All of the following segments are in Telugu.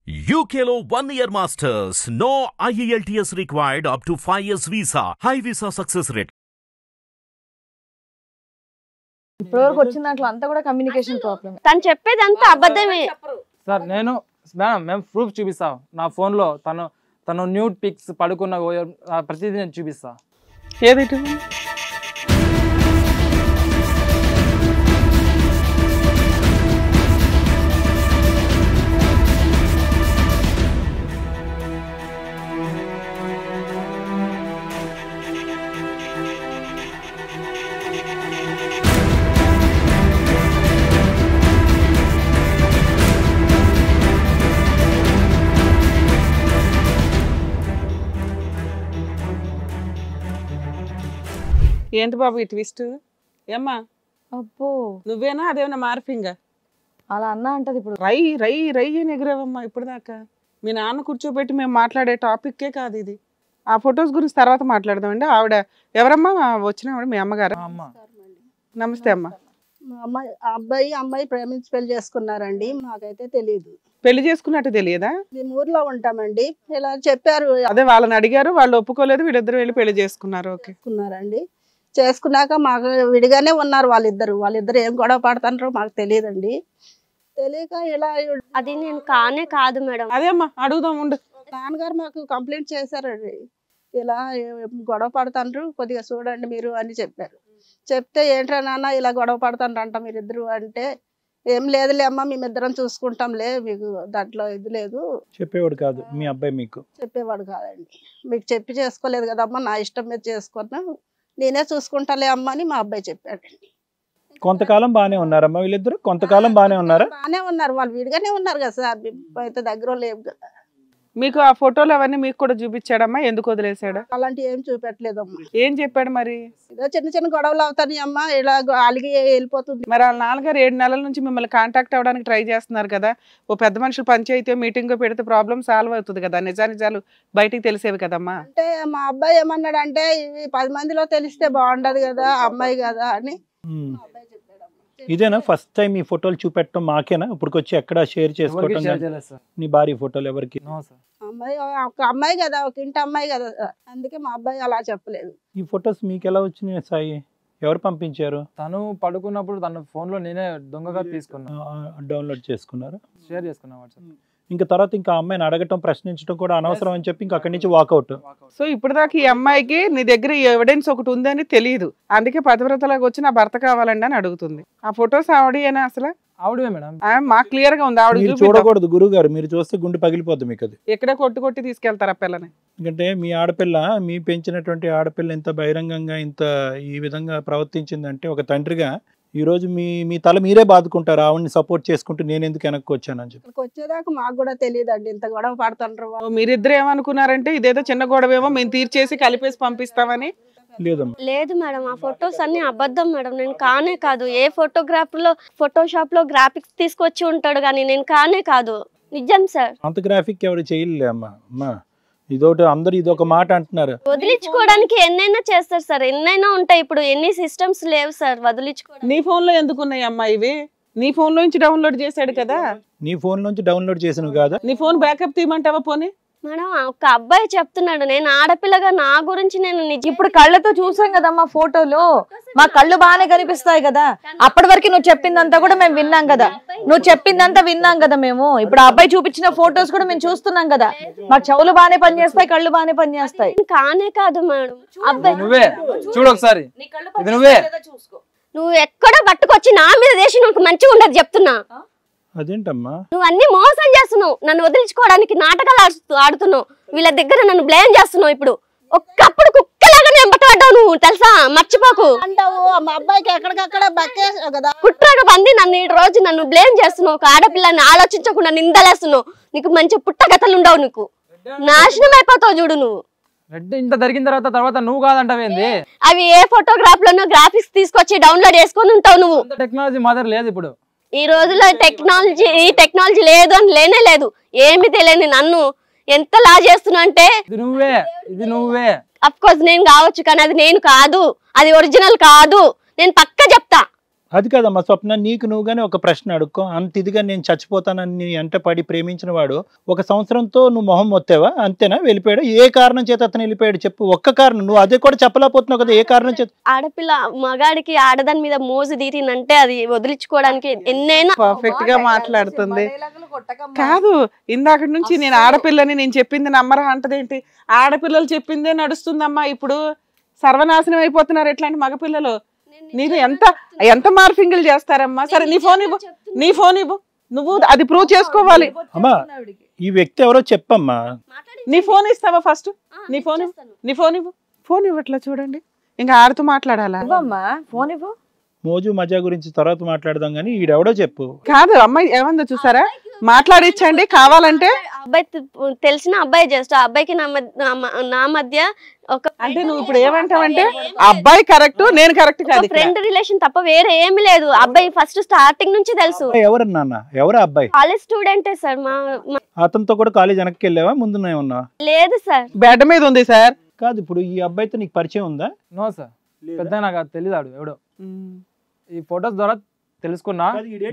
UKలో 1 year masters. No IELTS required up to 5 years visa. High visa success rate. ఇప్పటివరకు వచ్చిన దాంట్లో అంతా కూడా కమ్యూనికేషన్ ప్రాబ్లమ్. తను చెప్పేది అంతా అబద్ధమే సార్. మేము ప్రూఫ్ చూపిస్తా నా ఫోన్ లో తను న్యూడ్ పిక్స్ పడుకున్న ప్రతిదీ నేను చూపిస్తా. ఏది ఏంటి బాబు ఈ ట్విస్ట్? ఏమ్మా అబ్బో నువ్వేనా అదేమన్నా మార్ఫింగ్? అలా అన్నా అంటది ఇప్పుడు. రై రై రై అని ఎగిరావమ్మా ఇప్పుడు దాకా. మీ నాన్న కూర్చోబెట్టి మేము మాట్లాడే టాపిక్కే కాదు ఇది. ఆ ఫొటోస్ గురించి తర్వాత మాట్లాడదామండి. ఆవిడ ఎవరమ్మా వచ్చిన ఆవిడ? మీ అమ్మగారు. నమస్తే అమ్మా. అబ్బాయి ప్రేమించి పెళ్లి చేసుకున్నారండి. మాకైతే తెలియదు. పెళ్లి చేసుకున్నట్టు తెలియదా? మేము ఊర్లో ఉంటామండి. ఇలా చెప్పారు. అదే వాళ్ళని అడిగారు, వాళ్ళు ఒప్పుకోలేదు, వీళ్ళిద్దరు వెళ్ళి పెళ్లి చేసుకున్నారు. ఓకే చేసుకున్నాక మాకు విడిగానే ఉన్నారు వాళ్ళిద్దరు ఏం గొడవ పడతారో మాకు తెలియదండి. తెలియక ఇలా అది నేను కానే కాదు మేడం. అదే అమ్మా అడుగుదాం ఉండు. నాన్నగారు మాకు కంప్లైంట్ చేశారండి. ఇలా గొడవ పడతాండ్రు, కొద్దిగా చూడండి మీరు అని చెప్పారు. చెప్తే ఏంట్రా నాన్న ఇలా గొడవ పడతాండ్రంట మీరిద్దరు అంటే, ఏం లేదులే అమ్మ మేమిద్దరం చూసుకుంటాంలే, మీకు దాంట్లో ఇది లేదు. చెప్పేవాడు కాదు మీ అబ్బాయి? మీకు చెప్పేవాడు కాదండి. మీకు చెప్పి చేసుకోలేదు కదమ్మా, నా ఇష్టం మీద చేసుకున్నా, నేనే చూసుకుంటాలే అమ్మ అని మా అబ్బాయి చెప్పాడండి. కొంతకాలం బానే ఉన్నారమ్మా వీళ్ళిద్దరు? కొంతకాలం బానే ఉన్నారా? బానే ఉన్నారు, వాళ్ళు విడిగానే ఉన్నారు కదా సార్. అయితే దగ్గర లేవు కదా. మీకు ఆ ఫోటోలు అవన్నీ మీకు కూడా చూపించాడమ్మా? ఎందుకు వదిలేసాడు? అలాంటి ఏం చూపెట్టలేదమ్మా. ఏం చెప్పాడు మరి? ఏదో చిన్న గొడవలు అవుతాయి అమ్మా, ఇలా అలిగి వెళ్ళిపోతుంది. మరి వాళ్ళ నాన్నగారు 7 నెలల నుంచి మిమ్మల్ని కాంటాక్ట్ అవ్వడానికి ట్రై చేస్తున్నారు కదా. ఓ పెద్ద మనుషులు పంచాయతీ మీటింగ్ పెడితే ప్రాబ్లం సాల్వ్ అవుతుంది కదా. నిజాలు బయటికి తెలిసేవి కదమ్మా. అంటే మా అబ్బాయి ఏమన్నాడంటే, ఇవి 10 మందిలో తెలిస్తే బాగుండదు కదా అమ్మాయి కదా అని. ఇదేనా ఫస్ట్ టైం ఈ ఫోటోలు చూపెట్టడం? మాకేనా ఇప్పటికొచ్చి ఎక్కడ షేర్ చేసుకోవటం? నీ భార్య ఫోటోలు ఎవరికి? అమ్మాయి ఒక అమ్మాయి కదా, ఒక ఇంటి అమ్మాయి కదా, అందుకే మా అబ్బాయి అలా చెప్పలేదు. ఈ ఫొటోస్ మీకు ఎలా వచ్చినాయి సాయి? ఎవరు పంపించారు? తను పడుకున్నప్పుడు తన ఫోన్ లో నేనే దొంగగా తీసుకున్నా. డౌన్లోడ్ చేసుకున్నారు, షేర్ చేసుకున్నా వాట్సాప్. ఇంకా తర్వాత ఇంకా అమ్మాయిని అడగటం, ప్రశ్నించడం కూడా అనవసరం అని చెప్పి ఇంకా అక్కడి నుంచి వాకౌట్. సో ఇప్పుడు దాకా ఈ అమ్మాయికి నీ దగ్గర ఎవిడెన్స్ ఒకటి ఉందని తెలియదు, అందుకే పతివ్రతలాగా వచ్చి నా భర్త కావాలండి అని అడుగుతుంది. ఆ ఫొటోస్ ఆవిడేనా అసలు? ఆవిడే మేడం. మాకు క్లియర్ గా ఉంది. ఆవిడ చూడకూడదు గురువు గారు, మీరు చూస్తే గుండె పగిలిపోద్ది మీకు. అది ఎక్కడే కొట్టి తీసుకెళ్తారు ఆ పిల్లని. ఎందుకంటే మీ ఆడపిల్ల, మీ పెంచినటువంటి ఆడపిల్ల ఇంత బహిరంగంగా ఇంత ఈ విధంగా ప్రవర్తించిందంటే, ఒక తండ్రిగా ఈ రోజు మీ తల మీరే బాదుకుంటారు. ఆవిడని సపోర్ట్ చేసుకుంటూ నేను ఎందుకు వెనక్కి వచ్చానని చెప్పి. వచ్చేదాకా మాకు కూడా తెలియదండి ఇంత గొడవ పడుతుండ్రు. మీరిద్దరు ఏమనుకున్నారంటే ఇదేదో చిన్న గొడవేమో మేము తీర్చేసి కలిపేసి పంపిస్తామని. లేదు మేడం, ఆ ఫొటోస్ అన్ని అబద్ధం మేడం. నేను కానే కాదు. ఏ ఫోటోషాప్ లో గ్రాఫిక్స్ తీసుకొచ్చి ఉంటాడు కానీ నేను కానే కాదు. నిజం సార్. అంత గ్రాఫిక్ ఎవరు చేయలే అమ్మా. ఇదొకటి అందరు ఇదొక మాట అంటున్నారు. వదిలించుకోవడానికి ఎన్నైనా చేస్తారు సార్, ఎన్నైనా ఉంటాయి. ఇప్పుడు ఎన్ని సిస్టమ్స్ లేవు సార్ వదిలించుకోవడానికి. నీ ఫోన్ లో ఎందుకు ఉన్నాయి అమ్మా ఇవి? నీ ఫోన్ నుంచి డౌన్లోడ్ చేశాడు కదా. నీ ఫోన్ నుంచి డౌన్లోడ్ చేసినవి కాదా? నీ ఫోన్ బ్యాకప్ తీయమంటావా పోనీ? మేడం ఒక అబ్బాయి చెప్తున్నాడు, నేను ఆడపిల్లగా నా గురించి నేను ఇప్పుడు కళ్ళతో చూసాం కదమ్మా ఫోటోలు, మా కళ్ళు బాగానే కనిపిస్తాయి కదా. అప్పటి వరకు నువ్వు చెప్పిందంతా కూడా మేము విన్నాం కదా. నువ్వు చెప్పిందంతా విన్నాం కదా మేము. ఇప్పుడు అబ్బాయి చూపించిన ఫోటోస్ కూడా మేము చూస్తున్నాం కదా. మా చెవులు బాగానే పనిచేస్తాయి, కళ్ళు బాగానే పనిచేస్తాయి. కానే కాదు మేడం. అబ్బాయి నువ్వే చూడు ఒకసారి. నువ్వు ఎక్కడ పట్టుకొచ్చి నా మీద దేశం నాకు మంచిగా ఉండదు చెప్తున్నా. అదేంటమ్మా నువ్వు అన్ని మోసం చేస్తున్నావు, నన్ను వదిలించుకోవడానికి నాటకాలు ఆడుతున్నావు, వీళ్ళ దగ్గర నన్ను బ్లేమ్ చేస్తున్నావు. ఇప్పుడు ఒక్కప్పుడు కుక్కలాగా నేను పట్టబడ్డావు నువ్వు, తెలుసా? మర్చిపోకు. అంటావు మా అబ్బాయికి ఎక్కడికక్కడ బక్కేసావు కదా. కుట్రగా పంది నన్ను ఈ రోజు నన్ను బ్లేమ్ చేస్తున్నావు. ఒక ఆడపిల్లని ఆలోచించకుండా నిందలేస్తున్నావు. నీకు మంచి పుట్టగతలు ఉండవు, నీకు నాశనం అయిపోతావు చూడు నువ్వు. ఇంత జరిగిన తర్వాత నువ్వు కాదంటావేంది? అవి ఏ ఫోటోగ్రాఫ్ లోనో గ్రాఫిక్స్ తీసుకొచ్చి డౌన్లోడ్ చేసుకొని ఉంటావు నువ్వు. టెక్నాలజీ మాదిరి లేదు ఇప్పుడు. ఈ రోజులో టెక్నాలజీ లేదు అని లేనే లేదు. ఏమి తెలియని నన్ను ఎంత లా చేస్తున్నా అంటే, ఇది నువ్వే. అఫ్ కోర్స్ నేను కావచ్చు కానీ అది నేను కాదు, అది ఒరిజినల్ కాదు. నేను పక్కా చెప్తా. అది కాదమ్మా స్వప్న, నీకు నువ్వుగానే ఒక ప్రశ్న అడుక్కో. అంత ఇదిగా నేను చచ్చిపోతానని ఎంట పడి ప్రేమించిన వాడు 1 సంవత్సరంతో నువ్వు మొహం మొత్తావా? అంతేనా? వెళ్ళిపోయాడు? ఏ కారణం చేత అతను వెళ్ళిపోయాడు చెప్పు, ఒక్క కారణం. నువ్వు అదే కూడా చెప్పలేకపోతున్నావు కదా, ఏ కారణం చేత? ఆడపిల్ల మగాడికి ఆడదాని మీద మోజు తీరిందంటే అది వదిలించుకోవడానికి ఎన్నైనా పర్ఫెక్ట్ గా మాట్లాడుతుంది. కాదు, ఇందాక నుంచి నేను ఆడపిల్లని, నేను చెప్పింది నమ్మరా అంటదేంటి? ఆడపిల్లలు చెప్పిందే నడుస్తుందమ్మా. ఇప్పుడు సర్వనాశనం అయిపోతున్నారు ఇట్లాంటి మగపిల్లలు. నీకు ఎంత మార్ఫింగ్లు చేస్తారమ్మా? సరే నీ ఫోన్ ఇవ్వు, నువ్వు అది ప్రూవ్ చేసుకోవాలి. అమ్మా ఈ వ్యక్తి ఎవరో చెప్పమ్మా. నీ ఫోన్ ఇస్తావా ఫస్ట్? నీ ఫోన్ ఇవ్వు. ఫోన్ ఇవ్వట్లా చూడండి, ఇంకా ఆడుతూ మాట్లాడాలా? ఫోన్ ఇవ్వు. మోజు మజా గురించి తర్వాత మాట్లాడదాం కానీ ఈడెవడో చెప్పు. కాదు, అమ్మాయి ఏమందో చూసారా? మాట్లాడిచ్చండి కావాలంటే. అబ్బాయి తెలిసిన అబ్బాయి, జస్ట్ ఆ అబ్బాయికి నా మధ్య ఒక అంటే నువ్వు ఇప్పుడు ఏమంటావంటే అబ్బాయి కరెక్ట్, నేను కరెక్ట్ కాదు, ఫ్రెండ్ రిలేషన్ తప్ప వేరే ఏమి లేదు. అబ్బాయి ఫస్ట్ స్టార్టింగ్ నుంచి తెలుసు. ఎవరు నాన్న? ఎవరు అబ్బాయి? కాలేజ్ స్టూడెంటే సార్. అతనితో కూడా కాలేజ్ వెనక్కి వెళ్ళావా, ముందునే ఉన్నా? లేదు సార్, బెడ్ మీద ఉంది సార్. కాదు, ఇప్పుడు ఈ అబ్బాయితో నీకు పరిచయం ఉందా? నో సార్, పెద్ద నాకు తెలియదాడు ఎవడో. ఈ ఫొటోస్ ద్వారా తెలుసుకున్నా,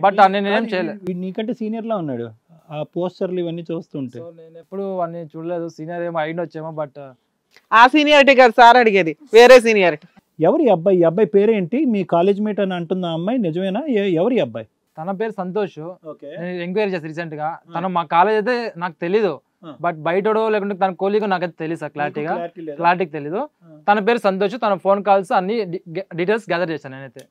బట్ నేనేం చేయలేదు. నీకంటే సీనియర్ లా ఉన్నాడు, ఆ పోస్టర్లు ఇవన్నీ చూస్తుంటే. నేను ఎప్పుడు అన్ని చూడలేదు. సీనియర్ ఏమో అయిండొచ్చేమో, బట్ ఆ సీనియారిటీ కాదు సార్ అడిగేది, వేరే సీనియారిటీ. ఎవరి అబ్బాయి? ఈ అబ్బాయి పేరేంటి? మీ కాలేజ్ మేట్ అని అంటున్న అమ్మాయి నిజమేనా? ఎవరి అబ్బాయి? తన పేరు సంతోష్. నేను ఎంక్వైరీ చేసి రీసెంట్ గా. తను మా కాలేజ్ అయితే నాకు తెలీదు, బట్ బయటడో లేకుంటే తన కోలీగో నాకైతే తెలుసు క్లారిటీగా తెలీదు. తన పేరు సంతోష్. తన ఫోన్ కాల్స్ అన్ని డీటెయిల్స్ గ్యాదర్ చేశాను నేనైతే.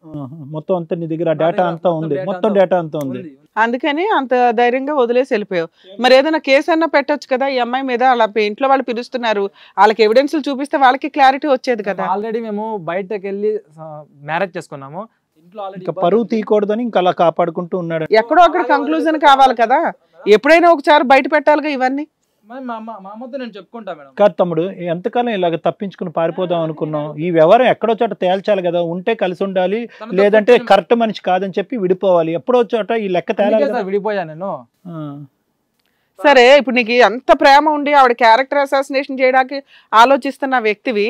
మొత్తం అంతా నీ దగ్గర డేటా అంతా ఉంది, మొత్తం డేటా అంతా ఉంది. అందుకని అంత ధైర్యంగా వదిలేసి వెళ్ళిపోయావు. మరి ఏదైనా కేసు అన్నా పెట్టొచ్చు కదా ఈ అమ్మాయి మీద. అలా ఇంట్లో వాళ్ళు పిలుస్తున్నారు, వాళ్ళకి ఎవిడెన్స్లు చూపిస్తే వాళ్ళకి క్లారిటీ వచ్చేది కదా. ఆల్రెడీ మేము బయటకు వెళ్ళి మ్యారేజ్ చేసుకున్నాము. ఇంకా పరువు తీయకూడదని ఇంకా అలా కాపాడుకుంటూ ఉన్నాడు. ఎక్కడో అక్కడ కంక్లూజన్ కావాలి కదా, ఎప్పుడైనా ఒకసారి బయట పెట్టాలిగా ఇవన్నీ. మా అమ్మతో నేను చెప్పుకుంటా మేడం. కాదు తమ్ముడు, ఎంతకాలం ఇలాగ తప్పించుకుని పారిపోదాం అనుకున్నాం? ఈ వ్యవహారం ఎక్కడో చోట తేల్చాలి కదా. ఉంటే కలిసి ఉండాలి, లేదంటే కరెక్ట్ మనిషి కాదని చెప్పి విడిపోవాలి. ఎప్పుడో చోట ఈ లెక్క తేలాలి. విడిపోయా నేను. సరే, ఇప్పుడు నీకు అంత ప్రేమ ఉండి ఆవిడ క్యారెక్టర్ అసాసినేషన్ చేయడానికి ఆలోచిస్తున్న వ్యక్తివి,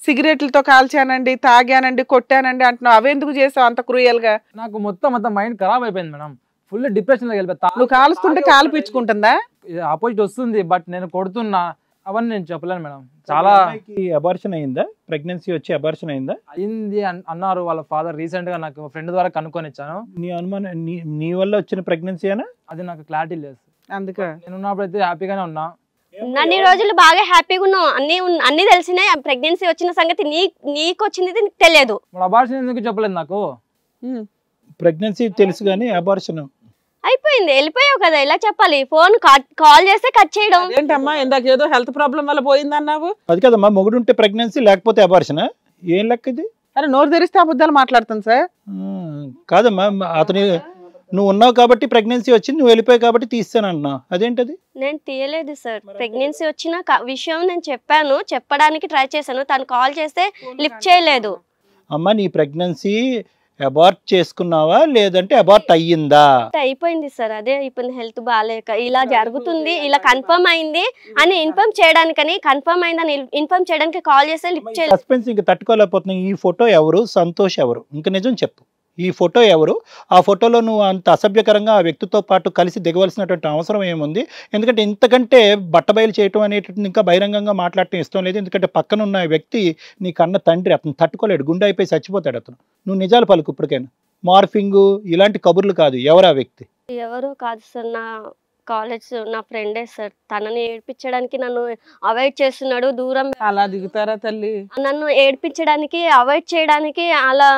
సిగరెట్లతో కాల్చానండి, తాగానండి, కొట్టానండి అంటున్నావు. అవెందుకు చేసావు అంత క్రూయల్ గా? నాకు మొత్తం మైండ్ ఖరాబ్ అయిపోయింది మేడం. ఫుల్ డిప్రెషన్ లో వెళ్ళిపోతా. నువ్వు కాలుస్తుంటే కాలు పీల్చుకుంటుందా? ఆపోజిట్ వస్తుంది, బట్ నేను కొడుతున్నా. అవన్నీ నేను చెప్పలేను మేడం. చాలా అబార్షన్ అయిందా? ప్రెగ్నెన్సీ వచ్చి అబార్షన్ అయిందా? అయింది అన్నారు వాళ్ళ ఫాదర్. రీసెంట్ గా నాకు ఫ్రెండ్ ద్వారా కనుక్కొని ఇచ్చాను. నీ అనుమానం నీ వల్ల వచ్చిన ప్రెగ్నెన్సీ అయినా? అది నాకు క్లారిటీ లేదు. అందుకే నేను ఉన్నప్పుడైతే హ్యాపీగానే ఉన్నా. అన్ని రోజులు బాగా హ్యాపీగా ఉన్నావు. అన్ని తెలిసినాయి. ప్రెగ్నెన్సీ వచ్చిన సంగతి నీకు వచ్చింది తెలియదు. అబార్షన్ ఎందుకు చెప్పలేదు నాకు? ప్రెగ్నెన్సీ తెలుసు కానీ అబార్షన్ అయిపోయింది. వెళ్ళిపోయావు కదా, ఎలా చెప్పాలి? ఫోన్ కాల్ చేస్తే కట్ చేయడం ఏంటమ్మా? ఇందాక ఏదో హెల్త్ ప్రాబ్లం వల్ల పోయిందన్నావు. అది కదమ్మా, మొగుడు ఉంటే ప్రెగ్నెన్సీ, లేకపోతే అబార్షన్. ఏం లెక్క ఇది? అరే నోరు తెరిస్తే అబద్ధాలు మాట్లాడుతాను సార్. కాదమ్మా, అతని నువ్వు ఉన్నావు కాబట్టి ప్రెగ్నెన్సీ వచ్చింది, నువ్వు వెళ్ళిపోయావు కాబట్టి తీస్తాను అన్నావు. అదేంటది? నేను తీయలేదు సార్. ప్రెగ్నెన్సీ వచ్చిన విషయం నేను చెప్పాను, చెప్పడానికి ట్రై చేశాను. తను కాల్ చేస్తే లిఫ్ట్ చేయలేదు. అమ్మా, నీ ప్రెగ్నెన్సీ అబార్ట్ చేసుకున్నావా లేదంటే అబార్ట్ అయ్యిందా? అయిపోయింది సార్. అదే అయిపోయింది. హెల్త్ బాగాలేక ఇలా జరుగుతుంది, ఇలా కన్ఫర్మ్ అయింది అని ఇన్ఫార్మ్ చేయడానికని, కన్ఫర్మ్ అయిందని ఇన్ఫార్మ్ చేయడానికి కాల్ చేస్తే లిఫ్ట్ చేయలేదు. సస్పెన్స్ ఇంకా తట్టుకోలేకపోతున్నా. ఈ ఫోటో ఎవరు? సంతోష్ ఎవరు? ఇంకా నిజం చెప్పు, ఈ ఫోటో ఎవరు? ఆ ఫోటోలో నువ్వు అంత అసభ్యకరంగా ఆ వ్యక్తితో పాటు కలిసి దిగవలసినటువంటి అవసరం ఏముంది? ఎందుకంటే ఇంతకంటే బట్టబయలు చేయటం అనేటువంటి ఇంకా బహిరంగంగా మాట్లాడటం ఇష్టం లేదు. ఎందుకంటే పక్కన ఉన్న వ్యక్తి నీ కన్న తండ్రి, అతను తట్టుకోలేడు, గుండె అయిపోయి చచ్చిపోతాడు అతను. నువ్వు నిజాలు పలుకు ఇప్పటికైనా. మార్ఫింగు ఇలాంటి కబుర్లు కాదు. ఎవరు ఆ వ్యక్తి? ఎవరో కాదు సార్, నా కాలేజ్ నా ఫ్రెండే సార్. తనని ఏడ్పించడానికి నన్ను అవాయిడ్ చేస్తున్నాడు. దూరం అలా దిగుతారా తల్లి? నన్ను ఏడ్పించడానికి, అవాయిడ్ చేయడానికి అలా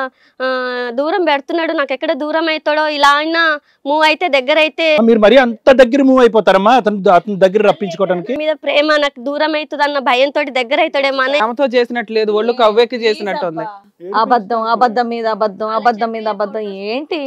దూరం పెడుతున్నాడు. నాకు ఎక్కడ దూరం అవుతాడో, ఇలా అయినా మూవ్ అయితే దగ్గర అయితే. మీరు మరి అంత దగ్గర మూవ్ అయిపోతారమ్మా అతని దగ్గర రప్పించుకోవడానికి? మీద ప్రేమ, నాకు దూరం అవుతుంది అన్న భయంతో దగ్గర అవుతాడేమో అని. ఆమెతో చేసినట్టు లేదు, ఒళ్ళు కవ్వెక్కి చేసినట్టు ఉంది. అబద్ధం మీద అబద్ధం, అబద్ధం మీద అబద్ధం ఏంటి?